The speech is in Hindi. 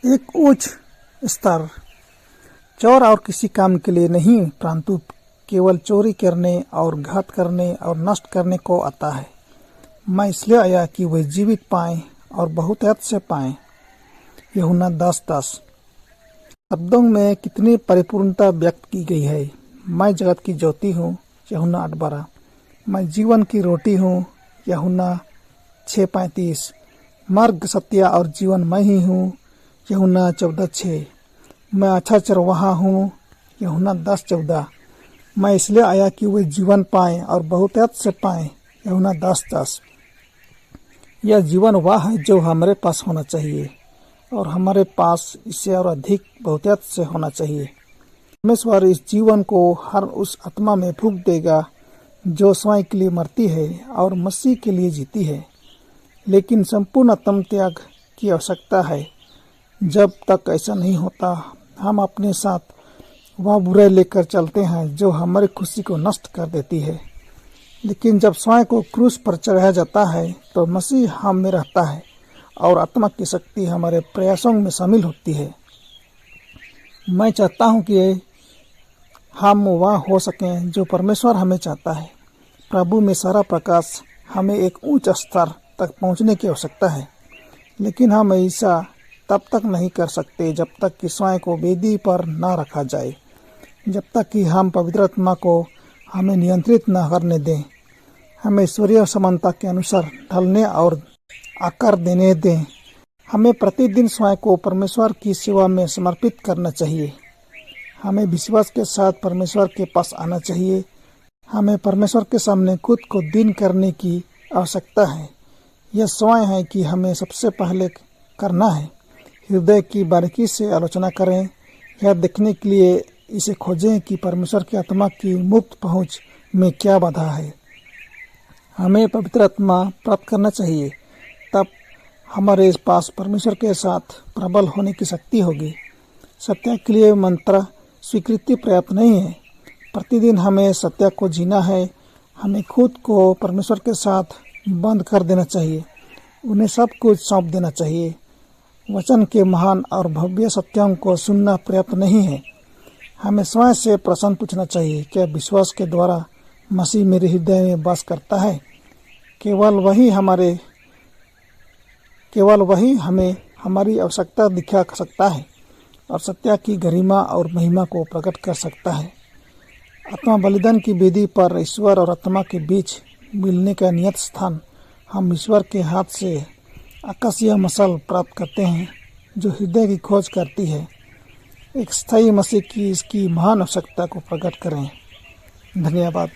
एक उच्च स्तर चोर और किसी काम के लिए नहीं, परंतु केवल चोरी करने और घात करने और नष्ट करने को आता है। मैं इसलिए आया कि वे जीवित पाएं और बहुतायत से पाएं। यूहन्ना 10:10। शब्दों में कितनी परिपूर्णता व्यक्त की गई है। मैं जगत की ज्योति हूँ, यूहन्ना 8:12। मैं जीवन की रोटी हूँ, यूहन्ना 6:35। मार्ग, सत्य और जीवन मैं ही हूँ, यूहन्ना 14:6। मैं अच्छा चरवाहा हूँ, यूहन्ना 10:14। मैं इसलिए आया कि वे जीवन पाएं और बहुतायत से पाएं, यूहन्ना 10:10। यह जीवन वह है जो हमारे पास होना चाहिए और हमारे पास इससे और अधिक बहुतायत से होना चाहिए। परमेश्वर इस जीवन को हर उस आत्मा में फूंक देगा जो स्वयं के लिए मरती है और मसीह के लिए जीती है। लेकिन संपूर्ण आत्म त्याग की आवश्यकता है। जब तक ऐसा नहीं होता, हम अपने साथ वह बुराई लेकर चलते हैं जो हमारी खुशी को नष्ट कर देती है। लेकिन जब स्वयं को क्रूस पर चढ़ाया जाता है तो मसीह हम में रहता है और आत्मा की शक्ति हमारे प्रयासों में शामिल होती है। मैं चाहता हूं कि हम वह हो सकें जो परमेश्वर हमें चाहता है। प्रभु में सारा प्रकाश हमें एक उच्च स्तर तक पहुंचने की आवश्यकता है। लेकिन हम ऐसा तब तक नहीं कर सकते जब तक कि स्वयं को वेदी पर न रखा जाए, जब तक कि हम पवित्र आत्मा को हमें नियंत्रित न करने दें। हमें ईश्वरीय समानता के अनुसार ढलने और आकार देने दें। हमें प्रतिदिन स्वयं को परमेश्वर की सेवा में समर्पित करना चाहिए। हमें विश्वास के साथ परमेश्वर के पास आना चाहिए। हमें परमेश्वर के सामने खुद को दीन करने की आवश्यकता है। यह स्वयं है कि हमें सबसे पहले करना है। हृदय की बारीकी से आलोचना करें, यह देखने के लिए इसे खोजें कि परमेश्वर की आत्मा की मुक्त पहुंच में क्या बाधा है। हमें पवित्र आत्मा प्राप्त करना चाहिए, तब हमारे पास परमेश्वर के साथ प्रबल होने की शक्ति होगी। सत्य के लिए मंत्र स्वीकृति पर्याप्त नहीं है। प्रतिदिन हमें सत्य को जीना है। हमें खुद को परमेश्वर के साथ बंद कर देना चाहिए, उन्हें सब कुछ सौंप देना चाहिए। वचन के महान और भव्य सत्यों को सुनना पर्याप्त नहीं है। हमें स्वयं से प्रश्न पूछना चाहिए, क्या विश्वास के द्वारा मसीह मेरे हृदय में वास करता है? केवल वही हमें हमारी आवश्यकता दिखा सकता है और सत्य की गरिमा और महिमा को प्रकट कर सकता है। आत्मा बलिदान की वेदी पर ईश्वर और आत्मा के बीच मिलने का नियत स्थान, हम ईश्वर के हाथ से आकाशीय मशाल प्राप्त करते हैं जो हृदय की खोज करती है। एक स्थायी मसीह की इसकी महान आवश्यकता को प्रकट करें। धन्यवाद।